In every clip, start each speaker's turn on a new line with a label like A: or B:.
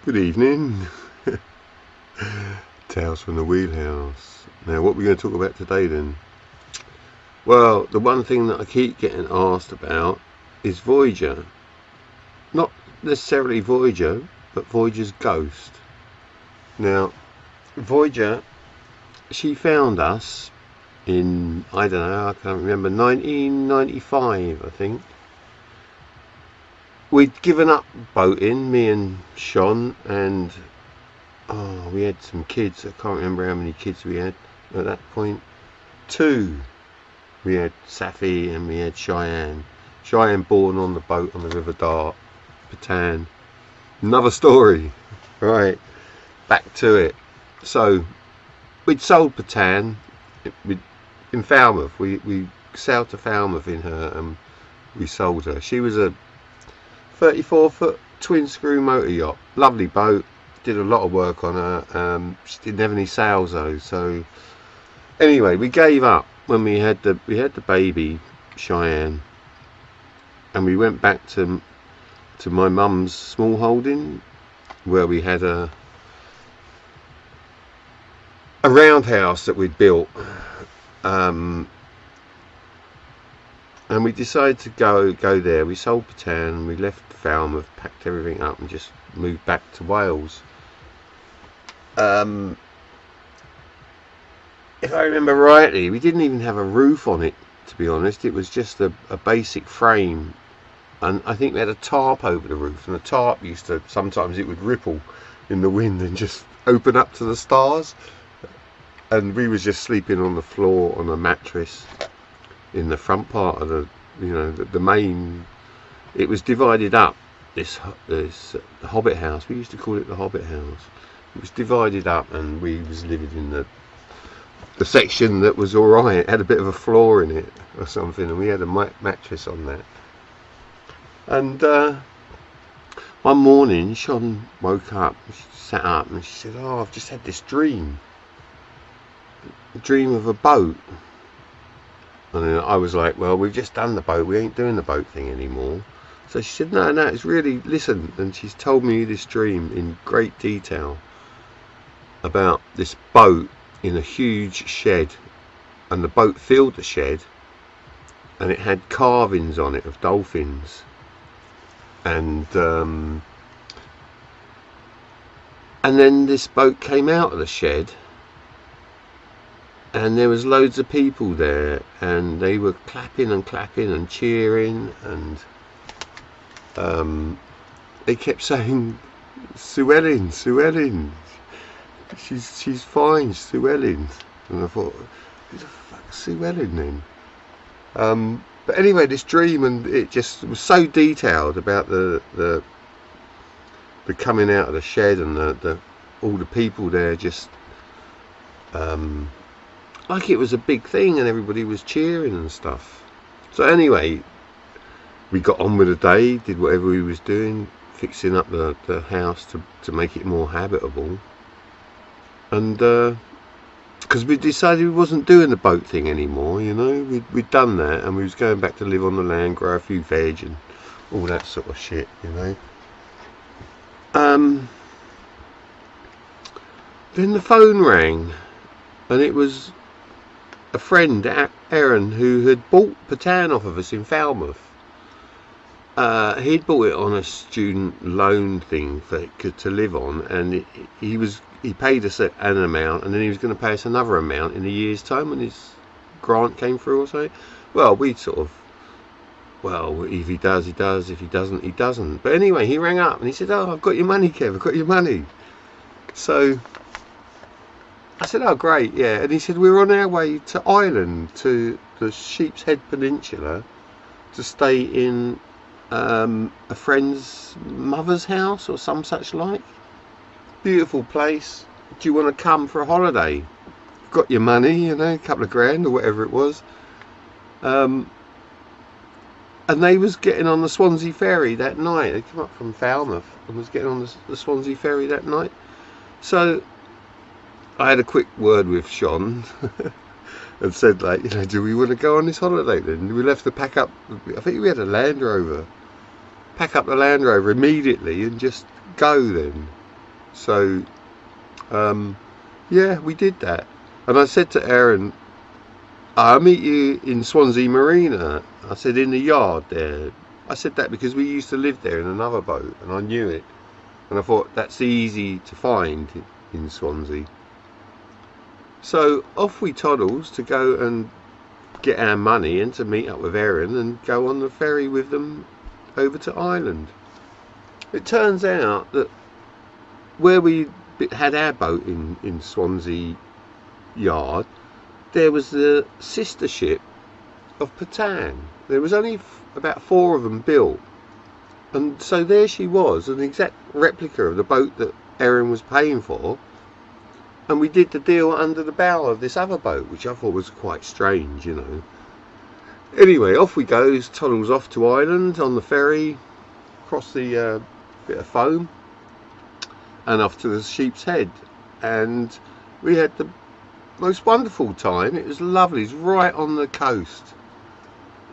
A: Good evening. Tales from the Wheelhouse. Now, what we're going to talk about today then? Well, the one thing that I keep getting asked about is Voyageur. Not necessarily Voyageur, but Voyageur's ghost. Now, Voyageur, she found us in, I don't know, I can't remember, 1995, I think. We'd given up boating, me and Sean, and we had some kids. I can't remember how many kids we had at that point. 2. We had Safi and we had Cheyenne. Cheyenne born on the boat on the River Dart, Patan. Another story. Right, back to it. So, we'd sold Patan in Falmouth. We sailed to Falmouth in her and we sold her. She was a 34-foot twin screw motor yacht. Lovely boat. Did a lot of work on her. She didn't have any sails though. So anyway, we gave up when we had the baby Cheyenne, and we went back to my mum's small holding where we had a roundhouse that we'd built. And we decided to go there. We sold Patan, we left Falmouth, packed everything up and just moved back to Wales. If I remember rightly, we didn't even have a roof on it, to be honest. It was just a basic frame, and I think we had a tarp over the roof, and the tarp used to, sometimes it would ripple in the wind and just open up to the stars, and we was just sleeping on the floor on a mattress in the front part of the main. It was divided up, this Hobbit house. We used to call it the Hobbit house. It was divided up, and we was living in the section that was alright. It had a bit of a floor in it or something, and we had a mattress on that. And one morning Sean woke up, she sat up and she said, I've just had this dream. A dream of a boat. And then I was like, well, we've just done the boat, we ain't doing the boat thing anymore. So she said, no, it's really, listen. And she's told me this dream in great detail about this boat in a huge shed, and the boat filled the shed, and it had carvings on it of dolphins, and then this boat came out of the shed, and there was loads of people there, and they were clapping and cheering, and they kept saying, Sue-Ellen, she's fine, Sue-Ellen. And I thought, who the fuck's Sue-Ellen then? But anyway, this dream, and it just was so detailed about the coming out of the shed, and all the people there, just like it was a big thing, and everybody was cheering and stuff. So anyway, we got on with the day, did whatever we was doing, fixing up the house to make it more habitable. And because we decided we wasn't doing the boat thing anymore, we'd done that, and we was going back to live on the land, grow a few veg and all that sort of shit, Then the phone rang, and it was a friend, Aaron, who had bought Patan off of us in Falmouth. He'd bought it on a student loan thing to live on, and he paid us an amount, and then he was going to pay us another amount in a year's time when his grant came through or something. Well, we'd sort of, if he does, he does. If he doesn't, he doesn't. But anyway, he rang up and he said, I've got your money, Kev, I've got your money. So I said, oh great, yeah. And he said, we're on our way to Ireland, to the Sheep's Head Peninsula, to stay in a friend's mother's house or some such like. Beautiful place. Do you want to come for a holiday? Got your money, a couple of grand or whatever it was. And they was getting on the Swansea ferry that night. They came up from Falmouth and was getting on the Swansea ferry that night. So I had a quick word with Sean and said, do we want to go on this holiday then? We left to pack up, I think we had a Land Rover. Pack up the Land Rover immediately and just go then. So yeah, we did that. And I said to Aaron, I'll meet you in Swansea Marina. I said, in the yard there. I said that because we used to live there in another boat, and I knew it. And I thought, that's easy to find in Swansea. So off we toddles to go and get our money and to meet up with Aaron and go on the ferry with them over to Ireland. It turns out that where we had our boat in Swansea yard, there was the sister ship of Patan. There was only about 4 of them built, and so there she was, an exact replica of the boat that Aaron was paying for, and we did the deal under the bow of this other boat, which I thought was quite strange, you know. Anyway, off we goes, toddles off to Ireland on the ferry, across the bit of foam, and off to the Sheep's Head, and we had the most wonderful time. It was lovely. It's right on the coast.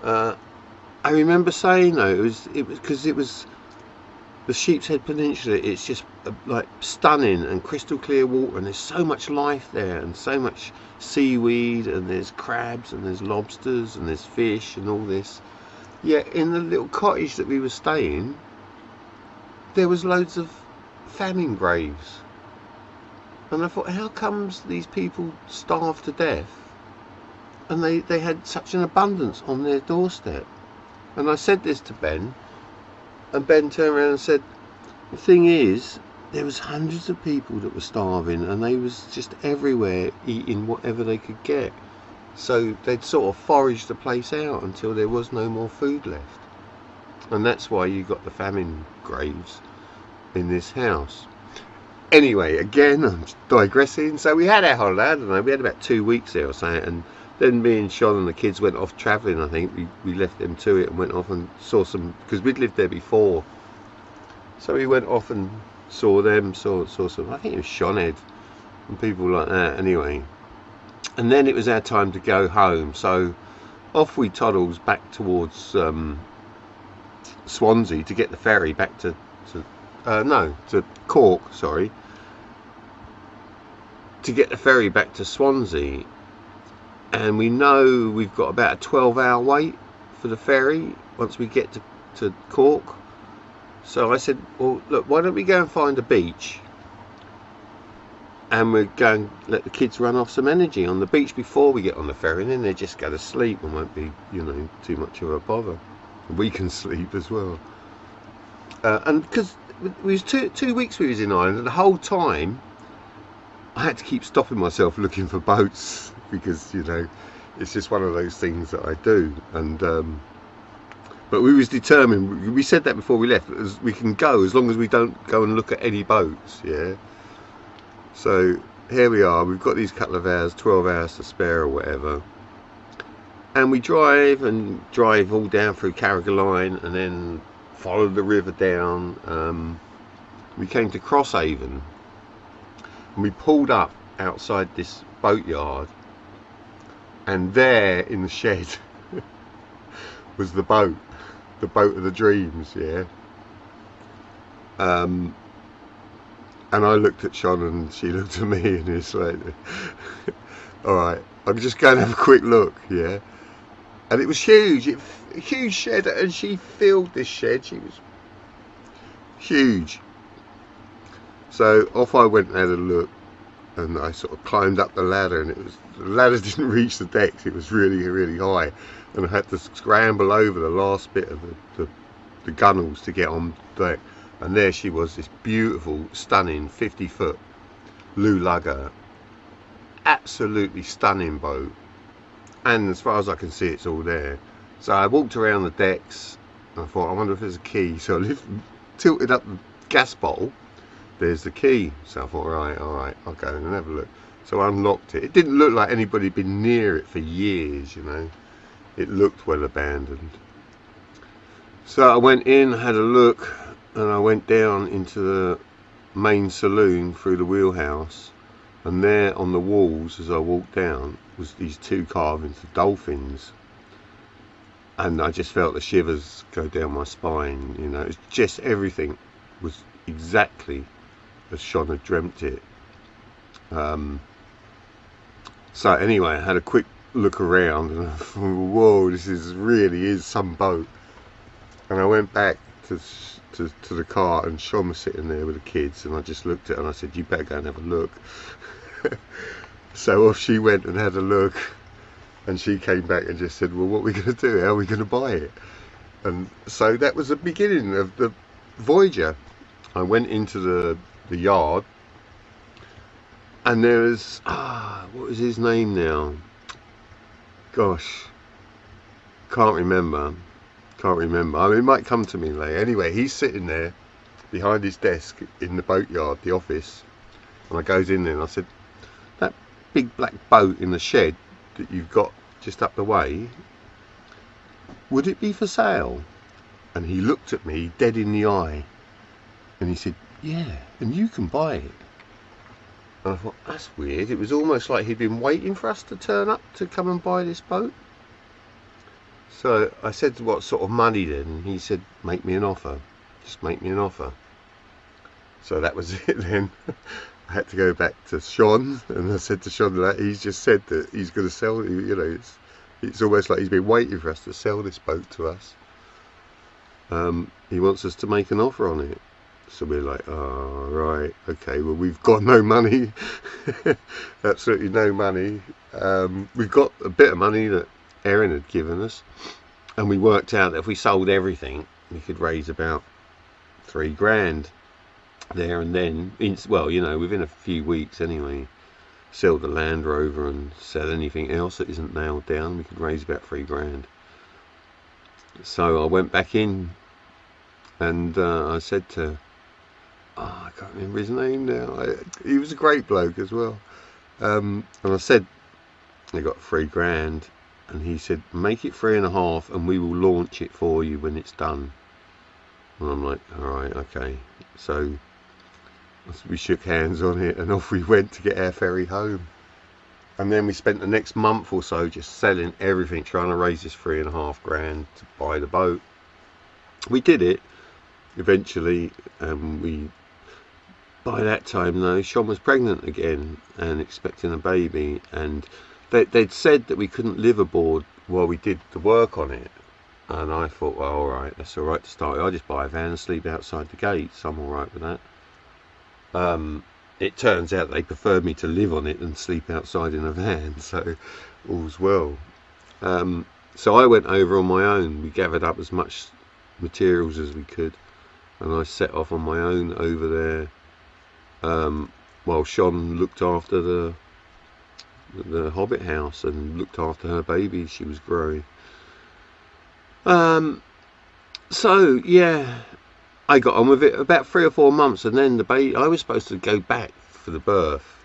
A: I remember saying though, it was because it was the Sheep's Head Peninsula. It's just like stunning and crystal clear water, and there's so much life there, and so much seaweed, and there's crabs, and there's lobsters, and there's fish, and all this. Yet in the little cottage that we were staying, there was loads of famine graves. And I thought, how comes these people starve to death and they had such an abundance on their doorstep? And I said this to Ben, and Ben turned around and said, the thing is, there was hundreds of people that were starving, and they was just everywhere eating whatever they could get. So they'd sort of foraged the place out until there was no more food left. And that's why you got the famine graves in this house. Anyway, again, I'm digressing. So we had our holiday, I don't know, we had about 2 weeks there or something, and then me and Sean and the kids went off travelling. I think we left them to it and went off and saw some, because we'd lived there before. So we went off and saw them, saw some, I think it was Shonhead and people like that. Anyway, and then it was our time to go home. So off we toddles back towards Swansea to get the ferry back to Cork, sorry, to get the ferry back to Swansea. And we know we've got about a 12-hour wait for the ferry once we get to Cork. So I said, well, look, why don't we go and find a beach, and we're going to let the kids run off some energy on the beach before we get on the ferry, and then they just go to sleep and won't be, you know, too much of a bother. We can sleep as well. And because it was two weeks we was in Ireland, and the whole time I had to keep stopping myself looking for boats, because, you know, it's just one of those things that I do. And but we was determined, we said that before we left, we can go as long as we don't go and look at any boats. Yeah, so here we are, we've got these couple of hours, 12 hours to spare or whatever, and we drive all down through Carrigaline, and then follow the river down. We came to Crosshaven, and we pulled up outside this boatyard, and there in the shed was the boat of the dreams. Yeah. And I looked at Sean, and she looked at me, and it's like, all right, I'm just going to have a quick look. Yeah. And it was huge, a huge shed, and she filled this shed. She was huge. So off I went and had a look, and I sort of climbed up the ladder, and the ladder didn't reach the decks. It was really, really high, and I had to scramble over the last bit of the gunnels to get on deck. And there she was, this beautiful, stunning 50-foot Lou Lugger, absolutely stunning boat. And as far as I can see, it's all there. So I walked around the decks, and I thought, I wonder if there's a key. So I tilted up the gas bottle. There's the key. So I thought, all right, I'll go and have a look. So I unlocked it. It didn't look like anybody had been near it for years, you know. It looked well abandoned. So I went in, had a look, and I went down into the main saloon through the Wheelhouse. And there on the walls, as I walked down, was these 2 carvings of dolphins. And I just felt the shivers go down my spine, you know. It's just, everything was exactly as Sean had dreamt it. So anyway, I had a quick look around and I thought, whoa, this really is some boat. And I went back to the car, and Sean was sitting there with the kids, and I just looked at her and I said, you better go and have a look. So off she went and had a look, and she came back and just said, well, what are we going to do? How are we going to buy it? And so that was the beginning of the Voyageur. I went into the yard, and there was, what was his name now? Gosh, can't remember. I mean, it might come to me later. Anyway, he's sitting there behind his desk in the boatyard, the office, and I goes in there and I said, that big black boat in the shed that you've got just up the way, would it be for sale? And he looked at me dead in the eye, and he said, yeah, and you can buy it. And I thought, that's weird. It was almost like he'd been waiting for us to turn up to come and buy this boat. So I said, what sort of money then? And he said, make me an offer. Just make me an offer. So that was it then. I had to go back to Sean, and I said to Sean that he's just said that he's going to sell it. You know, it's almost like he's been waiting for us to sell this boat to us. He wants us to make an offer on it. So we're like, oh, right, okay, well, we've got no money. Absolutely no money. We've got a bit of money that Erin had given us, and we worked out that if we sold everything, we could raise about $3,000 there and then. Well, you know, within a few weeks anyway. Sell the Land Rover and sell anything else that isn't nailed down. We could raise about $3,000. So I went back in, and I said to, I can't remember his name now. He was a great bloke as well. And I said, I got $3,000, and he said, make it 3.5, and we will launch it for you when it's done. And I'm like, all right, okay. So we shook hands on it, and off we went to get our ferry home. And then we spent the next month or so just selling everything, trying to raise this $3,500 to buy the boat. We did it eventually, and by that time though, Sean was pregnant again and expecting a baby, and they'd said that we couldn't live aboard while we did the work on it. And I thought, well, all right, that's all right to start with. I'll just buy a van and sleep outside the gates. I'm all right with that. It turns out they preferred me to live on it than sleep outside in a van, so all's well. So I went over on my own. We gathered up as much materials as we could, and I set off on my own over there, while Sean looked after the Hobbit house and looked after her baby she was growing. So yeah, I got on with it about 3 or 4 months, and then the baby, I was supposed to go back for the birth.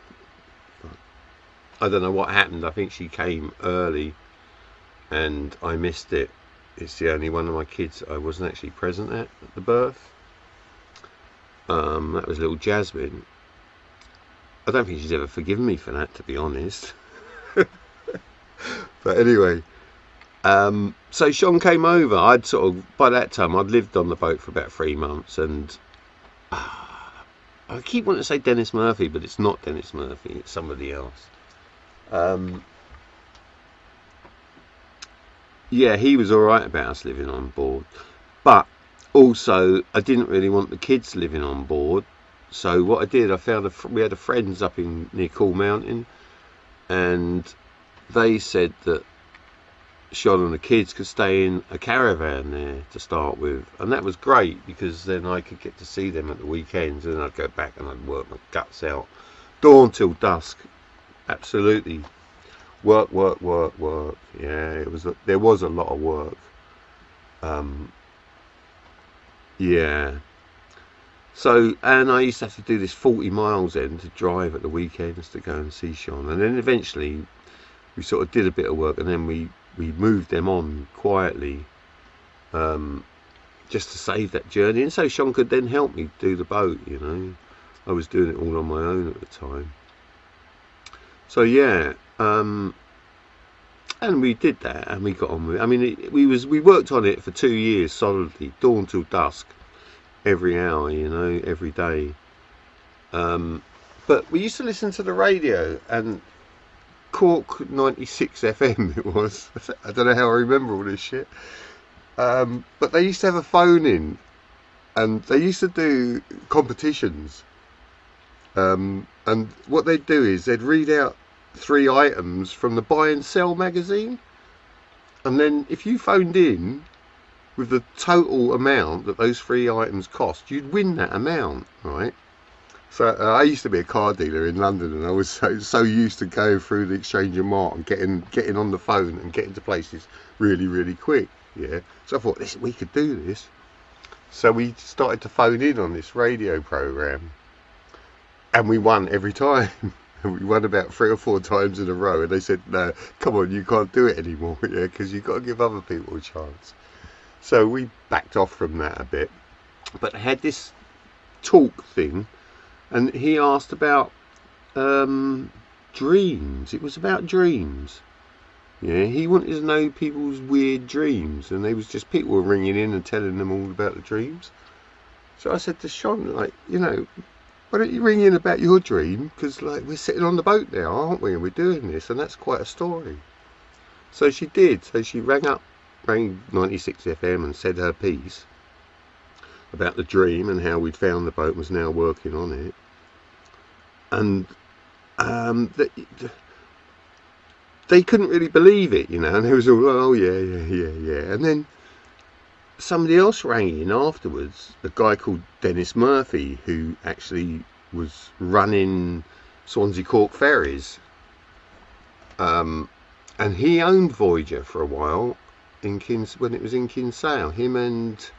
A: I don't know what happened. I think she came early and I missed it. It's the only one of my kids I wasn't actually present at the birth. That was little Jasmine. I don't think she's ever forgiven me for that, to be honest. But anyway, so Sean came over. I'd sort of, by that time, I'd lived on the boat for about 3 months, and I keep wanting to say Dennis Murphy, but it's not Dennis Murphy, it's somebody else. Yeah, he was alright about us living on board, but also I didn't really want the kids living on board. So what I did, I found we had a friends up near Cool Mountain, and they said that Sean and the kids could stay in a caravan there to start with, and that was great because then I could get to see them at the weekends, and I'd go back and I'd work my guts out, dawn till dusk, absolutely, work. Yeah, there was a lot of work. Yeah. So, and I used to have to do this 40 miles then to drive at the weekends to go and see Sean, and then eventually we sort of did a bit of work, and then we moved them on quietly, just to save that journey, and so Sean could then help me do the boat, you know. I was doing it all on my own at the time. So yeah, and we did that, and we got on with it. I mean, we worked on it for 2 years solidly, dawn till dusk, every hour, you know, every day. But we used to listen to the radio, and Cork 96 FM it was. I don't know how I remember all this shit. But they used to have a phone in, and they used to do competitions. And what they'd do is they'd read out 3 items from the Buy and Sell magazine, and then if you phoned in with the total amount that those 3 items cost, you'd win that amount, right? So I used to be a car dealer in London, and I was so used to going through the Exchange and Mart and getting on the phone and getting to places really, really quick. Yeah. So I thought we could do this. So we started to phone in on this radio program, and we won every time. We won about 3 or 4 times in a row, and they said, "No, come on, you can't do it anymore, yeah, because you've got to give other people a chance." So we backed off from that a bit, but I had this talk thing. And he asked about dreams. It was about dreams. Yeah, he wanted to know people's weird dreams, and they was just people were ringing in and telling them all about the dreams. So I said to Sean, like, why don't you ring in about your dream? Because like we're sitting on the boat now, aren't we? And we're doing this, and that's quite a story. So she did. So she rang 96 FM and said her piece about the dream and how we'd found the boat and was now working on it. And they couldn't really believe it, and they was all, oh yeah. And then somebody else rang in afterwards, a guy called Dennis Murphy, who actually was running Swansea Cork ferries. And he owned Voyageur for a while when it was in Kinsale. Him and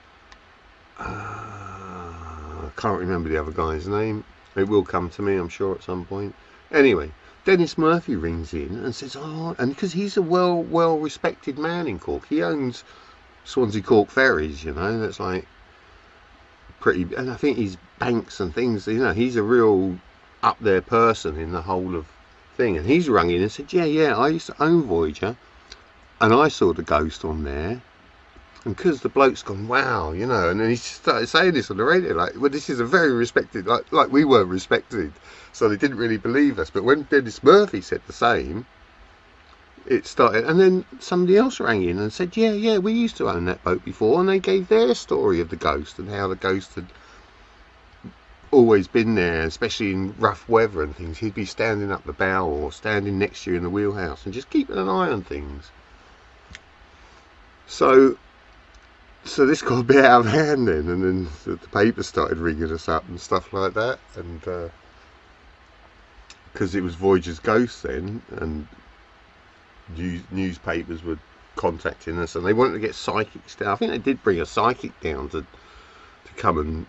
A: I can't remember the other guy's name. It will come to me, I'm sure, at some point. Anyway, Dennis Murphy rings in and says, "Oh," and because he's a well respected man in Cork, he owns Swansea Cork ferries. That's like pretty, and I think he's banks and things. He's a real up there person in the whole of thing. And he's rung in and said, "Yeah, I used to own Voyageur, and I saw the ghost on there." And because the bloke's gone, wow, and then he started saying this on the radio, like, well, this is a very respected, like we weren't respected, so they didn't really believe us. But when Dennis Murphy said the same, it started, and then somebody else rang in and said, yeah, we used to own that boat before, and they gave their story of the ghost and how the ghost had always been there, especially in rough weather and things. He'd be standing up the bow or standing next to you in the wheelhouse and just keeping an eye on things. So this got a bit out of hand then, and then the paper started ringing us up and stuff like that, and because it was Voyageur's ghost then, and newspapers were contacting us, and they wanted to get psychics down. I think they did bring a psychic down to come and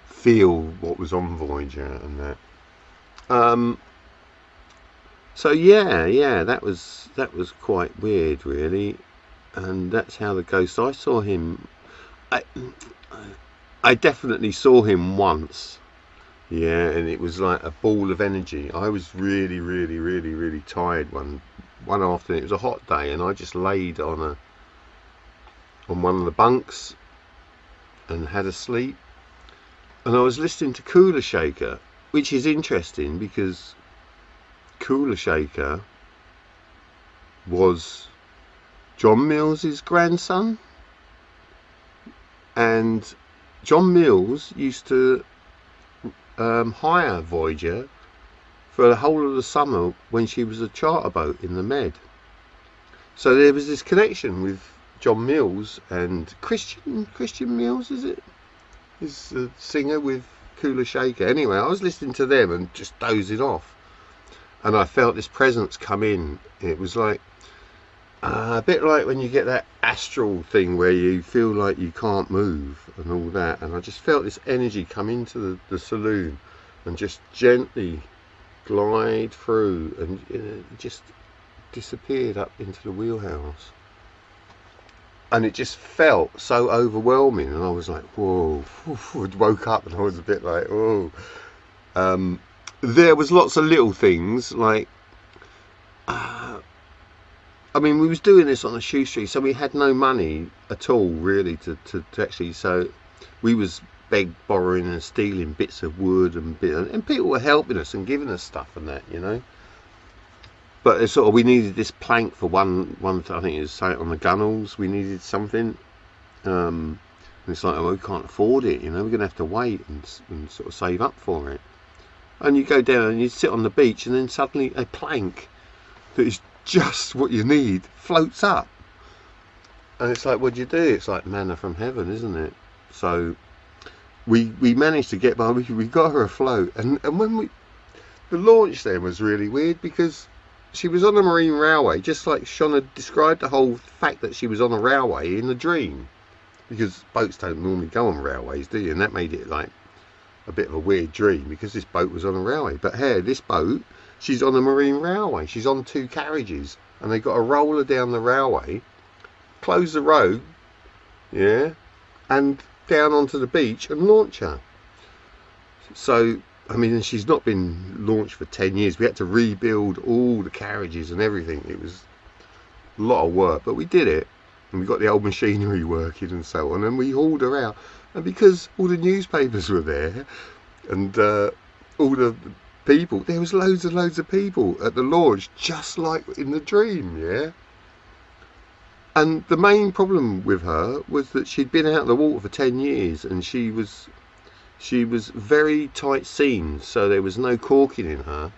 A: feel what was on Voyageur and that. So yeah, that was quite weird, really. And that's how the ghost. I saw him. I definitely saw him once. Yeah, and it was like a ball of energy. I was really, really, really, really tired one afternoon. It was a hot day, and I just laid on one of the bunks and had a sleep. And I was listening to Cooler Shaker, which is interesting because Cooler Shaker was John Mills's grandson, and John Mills used to hire Voyageur for the whole of the summer when she was a charter boat in the Med. So there was this connection with John Mills and Christian Mills, is it? He's a singer with Cooler Shaker. Anyway, I was listening to them and just dozing off, and I felt this presence come in. It was like a bit like when you get that astral thing where you feel like you can't move and all that, and I just felt this energy come into the saloon and just gently glide through, and it just disappeared up into the wheelhouse, and it just felt so overwhelming, and I was like, whoa. I woke up and I was a bit like, whoa. There was lots of little things like we was doing this on a shoestring, so we had no money at all really to actually, so we was borrowing and stealing bits of wood and people were helping us and giving us stuff and that, you know. But it's sort of, we needed this plank for one I think it was something on the gunnels. We needed something. And it's like, oh, we can't afford it, you know. We're gonna have to wait and sort of save up for it. And you go down and you sit on the beach, and then suddenly a plank that is just what you need floats up. And it's like, what do you do? It's like manna from heaven, isn't it? So we managed to get by. We got her afloat, and when the launch then was really weird, because she was on a marine railway, just like Sean had described the whole fact that she was on a railway in a dream, because boats don't normally go on railways, do you? And that made it like a bit of a weird dream, because this boat was on a railway. But here, this boat, she's on a marine railway. She's on 2 carriages, and they got a roller down the railway, close the road, yeah, and down onto the beach and launch her. So, I mean, she's not been launched for 10 years. We had to rebuild all the carriages and everything. It was a lot of work, but we did it. And we got the old machinery working and so on, and we hauled her out. And because all the newspapers were there, and all the people, there was loads and loads of people at the launch, just like in the dream, yeah? And the main problem with her was that she'd been out of the water for 10 years, and she was very tight seams, so there was no corking in her.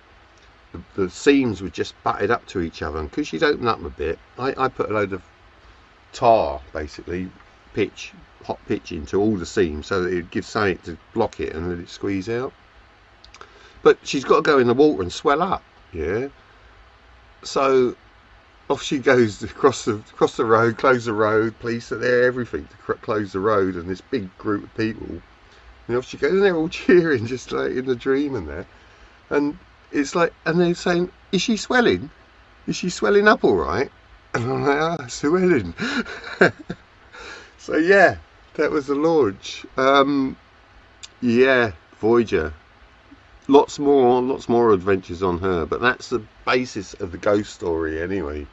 A: The seams were just butted up to each other, and because she'd opened up a bit, I put a load of tar, basically hot pitch into all the seams, so that it'd give something to block it and let it squeeze out. But she's got to go in the water and swell up, yeah. So off she goes across the road, close the road, police are there, everything to close the road, and this big group of people. And off she goes, and they're all cheering, just like in the dream and there. And it's like, and they're saying, is she swelling? Is she swelling up all right? And I'm like, swelling. So yeah, that was the launch. Yeah, Voyageur. Lots more adventures on her, but that's the basis of the ghost story anyway.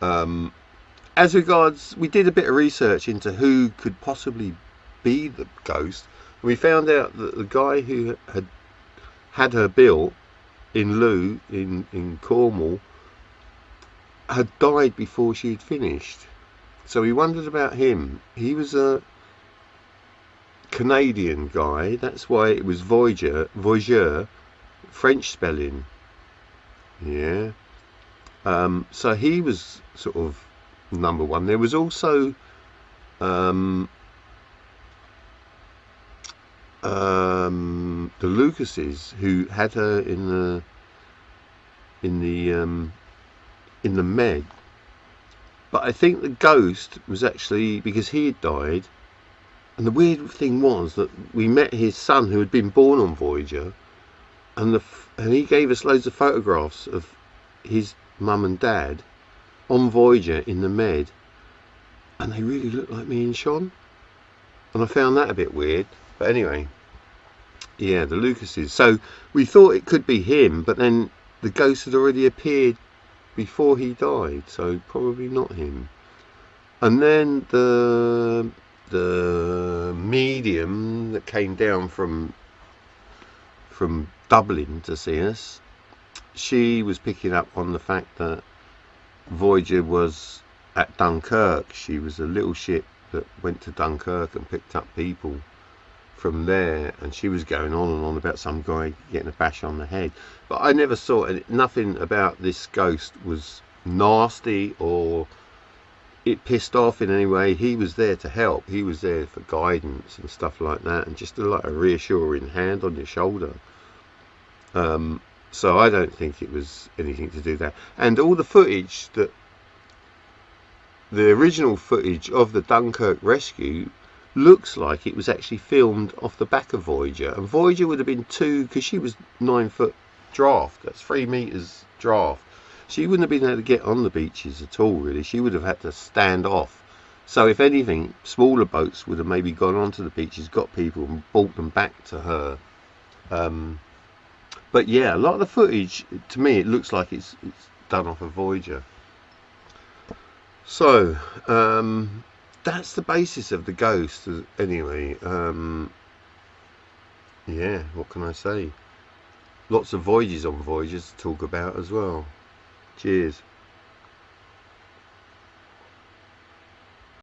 A: As regards, we did a bit of research into who could possibly be the ghost. We found out that the guy who had her built in Loo in Cornwall had died before she had finished. So we wondered about him. He was a Canadian guy, that's why it was Voyageur, French spelling. Yeah. So he was sort of number one. There was also the Lucases, who had her in the Med. But I think the ghost was actually because he had died. And the weird thing was that we met his son, who had been born on Voyageur, and he gave us loads of photographs of his mum and dad on Voyageur in the Med, and they really looked like me and Sean. And I found that a bit weird. But anyway, yeah, the Lucases. So we thought it could be him, but then the ghost had already appeared before he died, so probably not him. And then the medium that came down from Dublin to see us, she was picking up on the fact that Voyageur was at Dunkirk. She was a little ship that went to Dunkirk and picked up people from there, and she was going on and on about some guy getting a bash on the head. But I never saw it. Nothing about this ghost was nasty or it pissed off in any way. He was there to help. He was there for guidance and stuff like that, and just like a reassuring hand on your shoulder. So I don't think it was anything to do with that. And all the footage, the original footage of the Dunkirk rescue, looks like it was actually filmed off the back of Voyageur. And Voyageur would have been because she was 9 foot draft. That's 3 meters draft. She wouldn't have been able to get on the beaches at all, really. She would have had to stand off. So if anything, smaller boats would have maybe gone onto the beaches, got people and brought them back to her. But yeah, a lot of the footage, to me, it looks like it's done off a Voyageur. So that's the basis of the ghost anyway. Yeah, what can I say? Lots of voyages on Voyagers to talk about as well. Cheers.